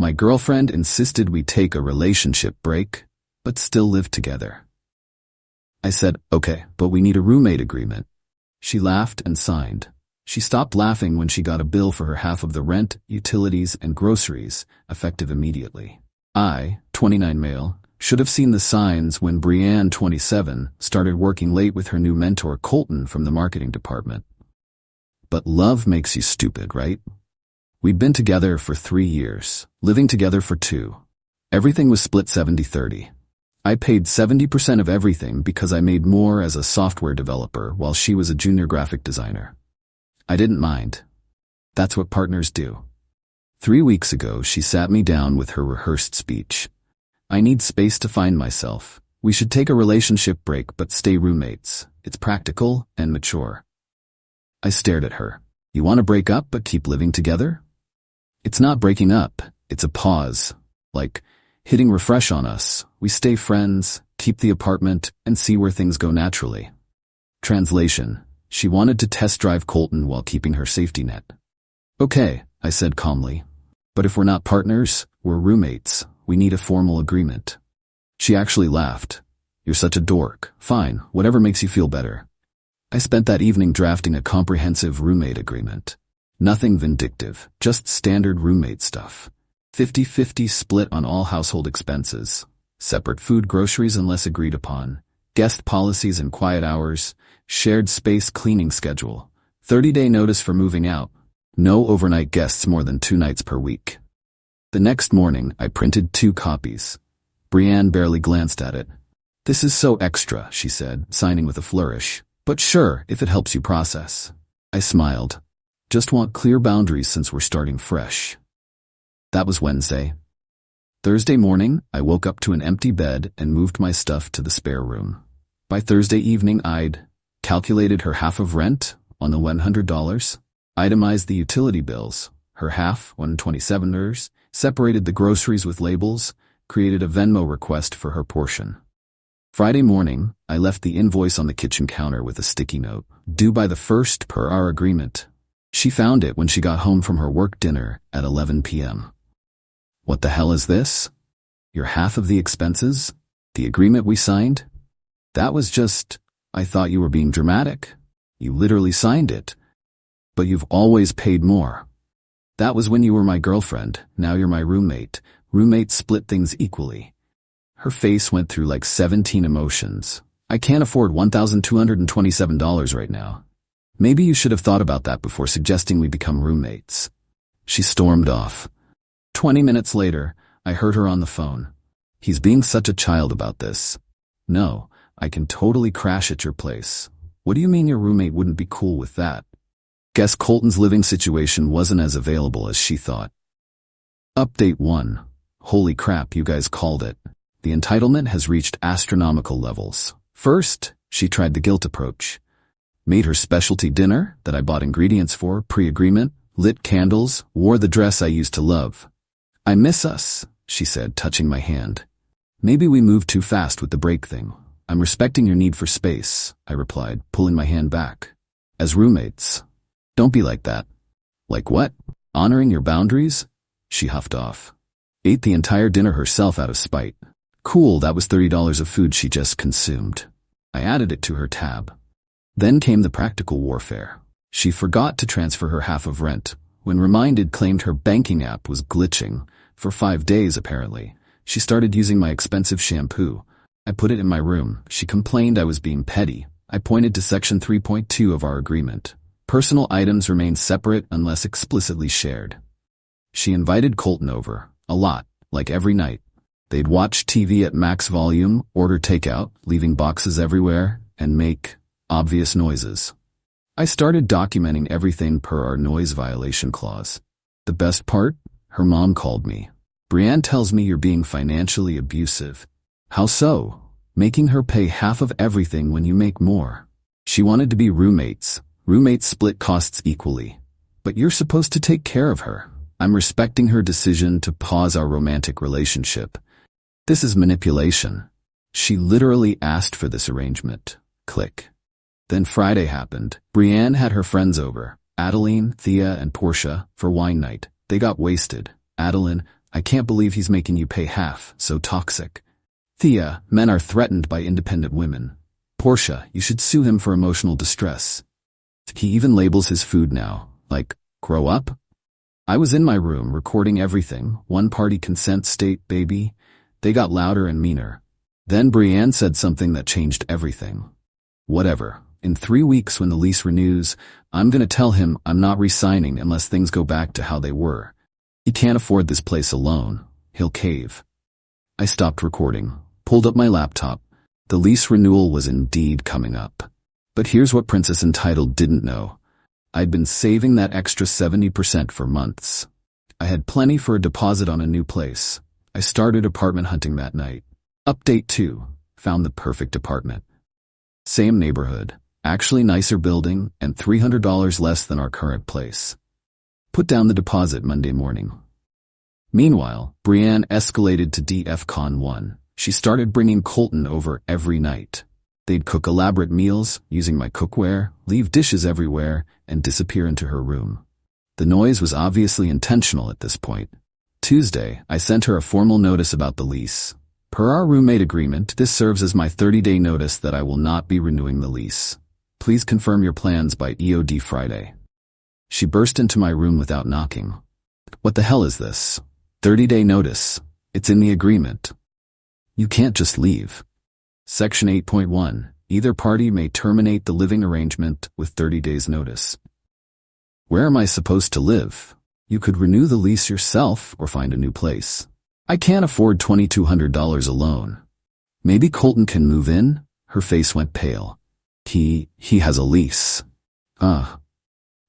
My girlfriend insisted we take a relationship break, but still live together. I said, okay, but we need a roommate agreement. She laughed and signed. She stopped laughing when she got a bill for her half of the rent, utilities, and groceries, effective immediately. I, 29 male, should have seen the signs when Brianne, 27, started working late with her new mentor Colton from the marketing department. But love makes you stupid, right? We'd been together for 3 years, living together for 2. Everything was split 70-30. I paid 70% of everything because I made more as a software developer while she was a junior graphic designer. I didn't mind. That's what partners do. 3 weeks ago, she sat me down with her rehearsed speech. I need space to find myself. We should take a relationship break but stay roommates. It's practical and mature. I stared at her. You want to break up but keep living together? It's not breaking up, it's a pause. Like hitting refresh on us. We stay friends, keep the apartment, and see where things go naturally. Translation. She wanted to test drive Colton while keeping her safety net. Okay, I said calmly. But if we're not partners, we're roommates. We need a formal agreement. She actually laughed. You're such a dork. Fine, whatever makes you feel better. I spent that evening drafting a comprehensive roommate agreement. Nothing vindictive, just standard roommate stuff. 50-50 split on all household expenses. Separate food, groceries unless agreed upon. Guest policies and quiet hours. Shared space cleaning schedule. 30-day notice for moving out. No overnight guests more than 2 nights per week. The next morning, I printed 2 copies. Brianne barely glanced at it. This is so extra, she said, signing with a flourish. But sure, if it helps you process. I smiled. Just want clear boundaries since we're starting fresh. That was Wednesday. Thursday morning, I woke up to an empty bed and moved my stuff to the spare room. By Thursday evening, I'd calculated her half of rent on the $100, itemized the utility bills, her half, $127, separated the groceries with labels, created a Venmo request for her portion. Friday morning, I left the invoice on the kitchen counter with a sticky note, due by the 1st per our agreement. She found it when she got home from her work dinner at 11 p.m. What the hell is this? Your half of the expenses? The agreement we signed? That was just, I thought you were being dramatic. You literally signed it. But you've always paid more. That was when you were my girlfriend, now you're my roommate. Roommates split things equally. Her face went through like 17 emotions. I can't afford $1,227 right now. Maybe you should have thought about that before suggesting we become roommates. She stormed off. 20 minutes later, I heard her on the phone. He's being such a child about this. No, I can totally crash at your place. What do you mean your roommate wouldn't be cool with that? Guess Colton's living situation wasn't as available as she thought. Update 1. Holy crap, you guys called it. The entitlement has reached astronomical levels. First, she tried the guilt approach. Made her specialty dinner that I bought ingredients for, pre-agreement, lit candles, wore the dress I used to love. I miss us, she said, touching my hand. Maybe we moved too fast with the break thing. I'm respecting your need for space, I replied, pulling my hand back. As roommates. Don't be like that. Like what? Honoring your boundaries? She huffed off. Ate the entire dinner herself out of spite. Cool, that was $30 of food she just consumed. I added it to her tab. Then came the practical warfare. She forgot to transfer her half of rent. When reminded, claimed her banking app was glitching. For 5 days, apparently. She started using my expensive shampoo. I put it in my room. She complained I was being petty. I pointed to Section 3.2 of our agreement. Personal items remain separate unless explicitly shared. She invited Colton over. A lot, like every night. They'd watch TV at max volume, order takeout, leaving boxes everywhere, and make obvious noises. I started documenting everything per our noise violation clause. The best part? Her mom called me. Brianne tells me you're being financially abusive. How so? Making her pay half of everything when you make more. She wanted to be roommates. Roommates split costs equally. But you're supposed to take care of her. I'm respecting her decision to pause our romantic relationship. This is manipulation. She literally asked for this arrangement. Click. Then Friday happened. Brianne had her friends over, Adeline, Thea, and Portia, for wine night. They got wasted. Adeline, I can't believe he's making you pay half, so toxic. Thea, men are threatened by independent women. Portia, you should sue him for emotional distress. He even labels his food now, like, grow up? I was in my room recording everything, one-party consent state, baby. They got louder and meaner. Then Brienne said something that changed everything. Whatever. In 3 weeks when the lease renews, I'm gonna tell him I'm not re-signing unless things go back to how they were. He can't afford this place alone. He'll cave. I stopped recording, pulled up my laptop. The lease renewal was indeed coming up. But here's what Princess Entitled didn't know. I'd been saving that extra 70% for months. I had plenty for a deposit on a new place. I started apartment hunting that night. Update 2. Found the perfect apartment. Same neighborhood, actually nicer building, and $300 less than our current place. Put down the deposit Monday morning. Meanwhile, Brienne escalated to DEFCON 1. She started bringing Colton over every night. They'd cook elaborate meals, using my cookware, leave dishes everywhere, and disappear into her room. The noise was obviously intentional at this point. Tuesday, I sent her a formal notice about the lease. Per our roommate agreement, this serves as my 30-day notice that I will not be renewing the lease. Please confirm your plans by EOD Friday. She burst into my room without knocking. What the hell is this? 30-day notice. It's in the agreement. You can't just leave. Section 8.1. Either party may terminate the living arrangement with 30 days notice. Where am I supposed to live? You could renew the lease yourself or find a new place. I can't afford $2,200 alone. Maybe Colton can move in? Her face went pale. He has a lease.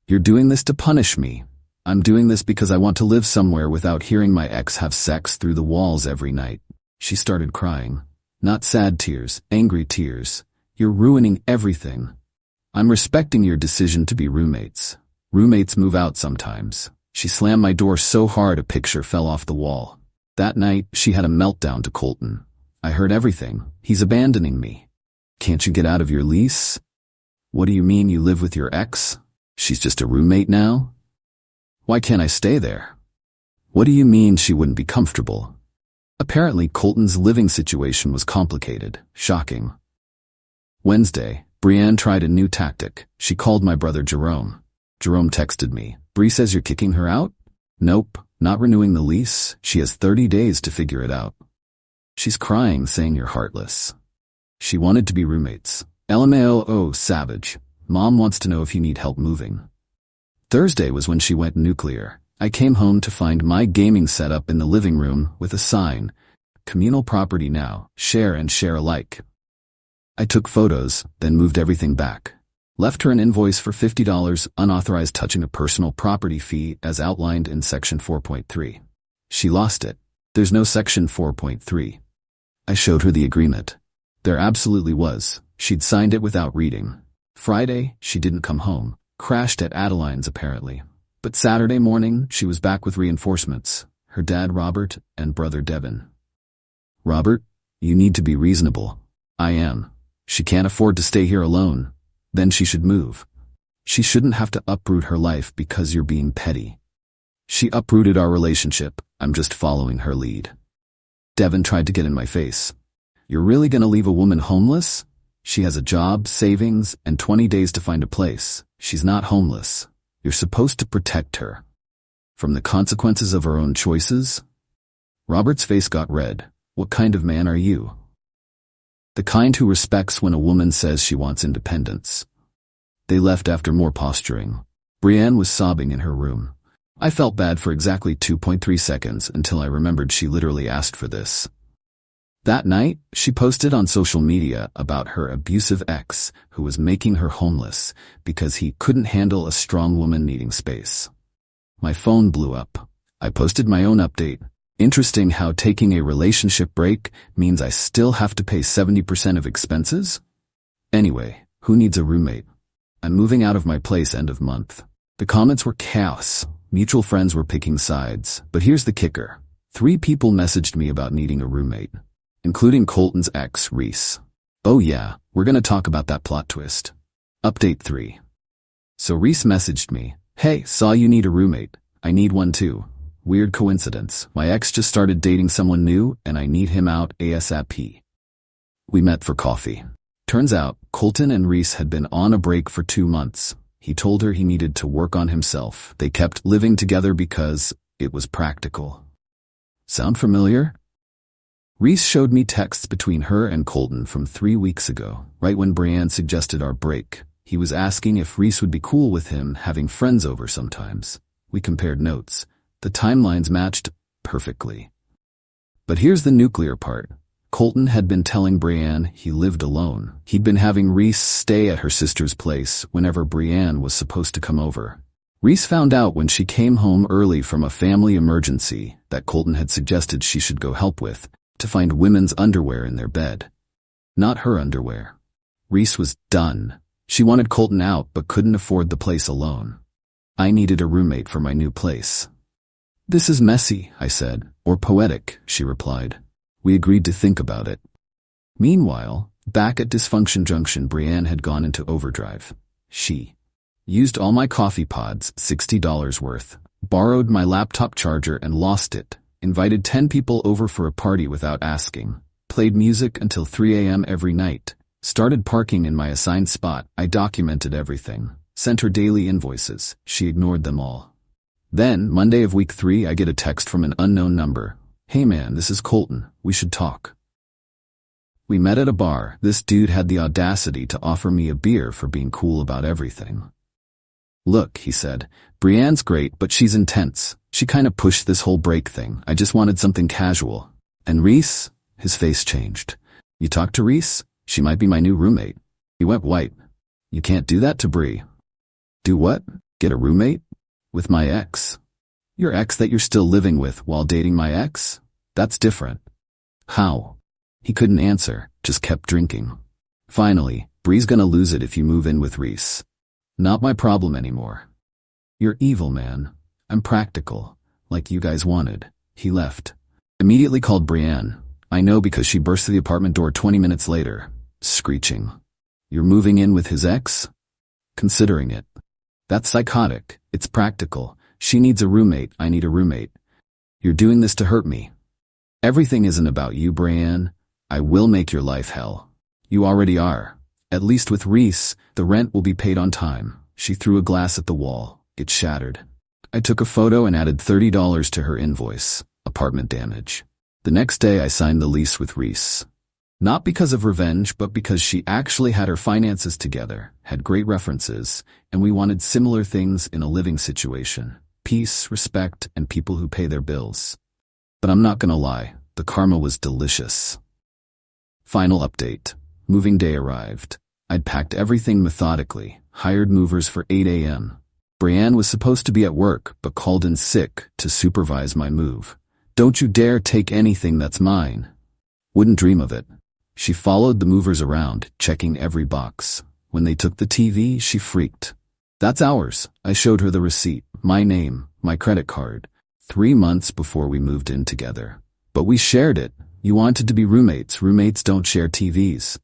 You're doing this to punish me. I'm doing this because I want to live somewhere without hearing my ex have sex through the walls every night. She started crying. Not sad tears, angry tears. You're ruining everything. I'm respecting your decision to be roommates. Roommates move out sometimes. She slammed my door so hard a picture fell off the wall. That night, she had a meltdown to Colton. I heard everything. He's abandoning me. Can't you get out of your lease? What do you mean you live with your ex? She's just a roommate now? Why can't I stay there? What do you mean she wouldn't be comfortable? Apparently, Colton's living situation was complicated, shocking. Wednesday, Brienne tried a new tactic. She called my brother Jerome. Jerome texted me. Bree says you're kicking her out? Nope, not renewing the lease. She has 30 days to figure it out. She's crying, saying you're heartless. She wanted to be roommates. LMAO, savage. Mom wants to know if you need help moving. Thursday was when she went nuclear. I came home to find my gaming setup in the living room with a sign. Communal property now, share and share alike. I took photos, then moved everything back. Left her an invoice for $50 unauthorized touching a personal property fee as outlined in Section 4.3. She lost it. There's no Section 4.3. I showed her the agreement. There absolutely was. She'd signed it without reading. Friday, she didn't come home. Crashed at Adeline's apparently. But Saturday morning, she was back with reinforcements. Her dad Robert and brother Devin. Robert, you need to be reasonable. I am. She can't afford to stay here alone. Then she should move. She shouldn't have to uproot her life because you're being petty. She uprooted our relationship. I'm just following her lead. Devin tried to get in my face. You're really gonna leave a woman homeless? She has a job, savings, and 20 days to find a place. She's not homeless. You're supposed to protect her. From the consequences of her own choices? Robert's face got red. What kind of man are you? The kind who respects when a woman says she wants independence. They left after more posturing. Brienne was sobbing in her room. I felt bad for exactly 2.3 seconds until I remembered she literally asked for this. That night, she posted on social media about her abusive ex who was making her homeless because he couldn't handle a strong woman needing space. My phone blew up. I posted my own update. Interesting how taking a relationship break means I still have to pay 70% of expenses? Anyway, who needs a roommate? I'm moving out of my place end of month. The comments were chaos. Mutual friends were picking sides. But here's the kicker. 3 people messaged me about needing a roommate, including Colton's ex, Reese. Oh yeah, we're gonna talk about that plot twist. Update 3. So Reese messaged me, hey, saw you need a roommate. I need one too. Weird coincidence. My ex just started dating someone new, and I need him out ASAP. We met for coffee. Turns out, Colton and Reese had been on a break for 2 months. He told her he needed to work on himself. They kept living together because it was practical. Sound familiar? Reese showed me texts between her and Colton from 3 weeks ago, right when Brienne suggested our break. He was asking if Reese would be cool with him having friends over sometimes. We compared notes. The timelines matched perfectly. But here's the nuclear part. Colton had been telling Brienne he lived alone. He'd been having Reese stay at her sister's place whenever Brienne was supposed to come over. Reese found out when she came home early from a family emergency that Colton had suggested she should go help with, to find women's underwear in their bed. Not her underwear. Reese was done. She wanted Colton out but couldn't afford the place alone. I needed a roommate for my new place. This is messy, I said, or poetic, she replied. We agreed to think about it. Meanwhile, back at Dysfunction Junction, Brienne had gone into overdrive. She used all my coffee pods, $60 worth, borrowed my laptop charger and lost it, invited 10 people over for a party without asking, played music until 3 a.m. every night, started parking in my assigned spot. I documented everything, sent her daily invoices. She ignored them all. Then, Monday of week 3, I get a text from an unknown number. Hey man, this is Colton. We should talk. We met at a bar. This dude had the audacity to offer me a beer for being cool about everything. Look, he said, Brienne's great, but she's intense. She kind of pushed this whole break thing. I just wanted something casual. And Reese? His face changed. You talked to Reese? She might be my new roommate. He went white. You can't do that to Bri. Do what? Get a roommate? With my ex? Your ex that you're still living with while dating my ex? That's different. How? He couldn't answer, just kept drinking. Finally, Bri's gonna lose it if you move in with Reese. Not my problem anymore. You're evil, man. I'm practical, like you guys wanted. He left. Immediately called Brienne. I know because she burst through the apartment door 20 minutes later, screeching. You're moving in with his ex? Considering it. That's psychotic. It's practical. She needs a roommate. I need a roommate. You're doing this to hurt me. Everything isn't about you, Brienne. I will make your life hell. You already are. At least with Reese, the rent will be paid on time. She threw a glass at the wall. It shattered. I took a photo and added $30 to her invoice. Apartment damage. The next day I signed the lease with Reese. Not because of revenge, but because she actually had her finances together, had great references, and we wanted similar things in a living situation. Peace, respect, and people who pay their bills. But I'm not gonna lie, the karma was delicious. Final update. Moving day arrived. I'd packed everything methodically, hired movers for 8 a.m. Brienne was supposed to be at work, but called in sick to supervise my move. Don't you dare take anything that's mine. Wouldn't dream of it. She followed the movers around, checking every box. When they took the TV, she freaked. That's ours. I showed her the receipt, my name, my credit card. 3 months before we moved in together. But we shared it. You wanted to be roommates. Roommates don't share TVs.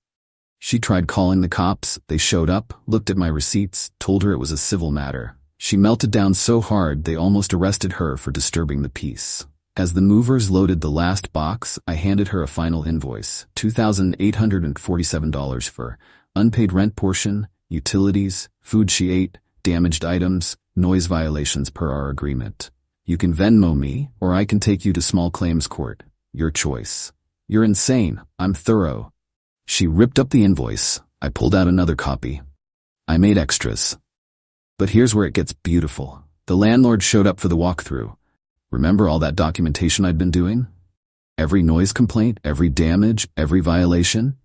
She tried calling the cops. They showed up, looked at my receipts, told her it was a civil matter. She melted down so hard they almost arrested her for disturbing the peace. As the movers loaded the last box, I handed her a final invoice, $2,847 for unpaid rent portion, utilities, food she ate, damaged items, noise violations per our agreement. You can Venmo me, or I can take you to small claims court. Your choice. You're insane. I'm thorough. She ripped up the invoice. I pulled out another copy. I made extras. But here's where it gets beautiful. The landlord showed up for the walkthrough. Remember all that documentation I'd been doing? Every noise complaint, every damage, every violation?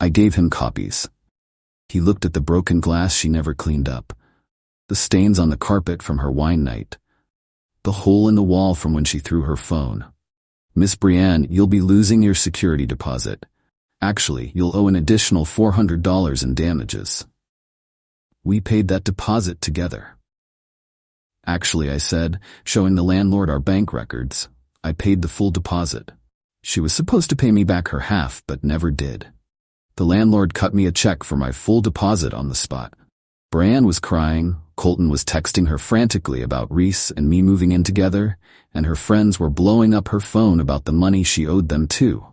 I gave him copies. He looked at the broken glass she never cleaned up, the stains on the carpet from her wine night, the hole in the wall from when she threw her phone. Miss Brienne, you'll be losing your security deposit. Actually, you'll owe an additional $400 in damages. We paid that deposit together. Actually, I said, showing the landlord our bank records. I paid the full deposit. She was supposed to pay me back her half, but never did. The landlord cut me a check for my full deposit on the spot. Brienne was crying, Colton was texting her frantically about Reese and me moving in together, and her friends were blowing up her phone about the money she owed them too.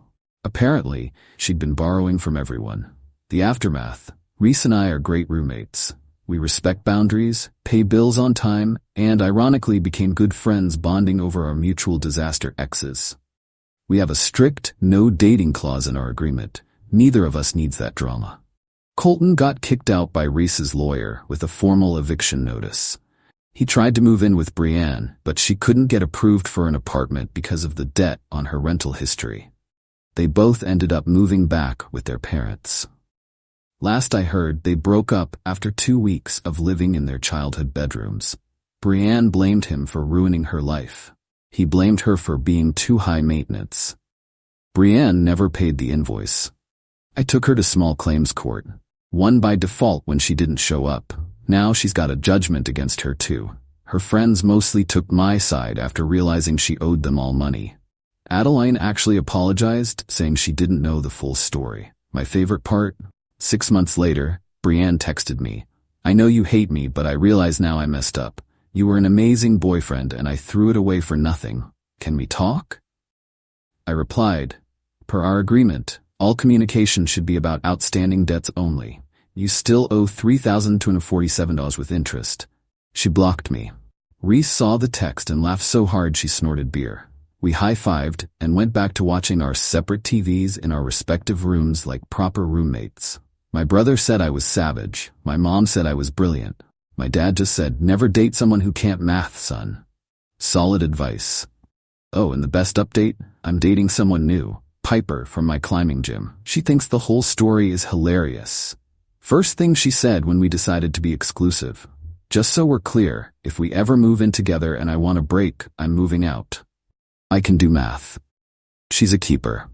Apparently, she'd been borrowing from everyone. The aftermath: Reese and I are great roommates. We respect boundaries, pay bills on time, and ironically became good friends bonding over our mutual disaster exes. We have a strict no dating clause in our agreement. Neither of us needs that drama. Colton got kicked out by Reese's lawyer with a formal eviction notice. He tried to move in with Brienne, but she couldn't get approved for an apartment because of the debt on her rental history. They both ended up moving back with their parents. Last I heard, they broke up after 2 weeks of living in their childhood bedrooms. Brienne blamed him for ruining her life. He blamed her for being too high maintenance. Brienne never paid the invoice. I took her to small claims court. Won by default when she didn't show up. Now she's got a judgment against her too. Her friends mostly took my side after realizing she owed them all money. Adeline actually apologized, saying she didn't know the full story. My favorite part? 6 months later, Brienne texted me. "I know you hate me, but I realize now I messed up. You were an amazing boyfriend and I threw it away for nothing. Can we talk?" I replied, "Per our agreement, all communication should be about outstanding debts only. You still owe $3,247 with interest." She blocked me. Reese saw the text and laughed so hard she snorted beer. We high-fived and went back to watching our separate TVs in our respective rooms like proper roommates. My brother said I was savage. My mom said I was brilliant. My dad just said, "Never date someone who can't math, son." Solid advice. Oh, and the best update? I'm dating someone new. Piper from my climbing gym. She thinks the whole story is hilarious. First thing she said when we decided to be exclusive: "Just so we're clear, if we ever move in together and I want a break, I'm moving out." I can do math. She's a keeper.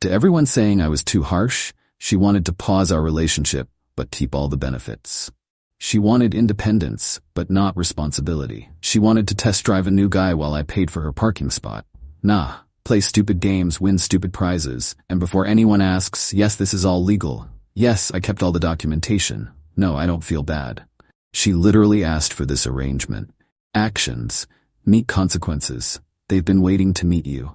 To everyone saying I was too harsh, she wanted to pause our relationship, but keep all the benefits. She wanted independence, but not responsibility. She wanted to test drive a new guy while I paid for her parking spot. Nah. Play stupid games, win stupid prizes, and before anyone asks, yes, this is all legal. Yes, I kept all the documentation. No, I don't feel bad. She literally asked for this arrangement. Actions meet consequences. They've been waiting to meet you.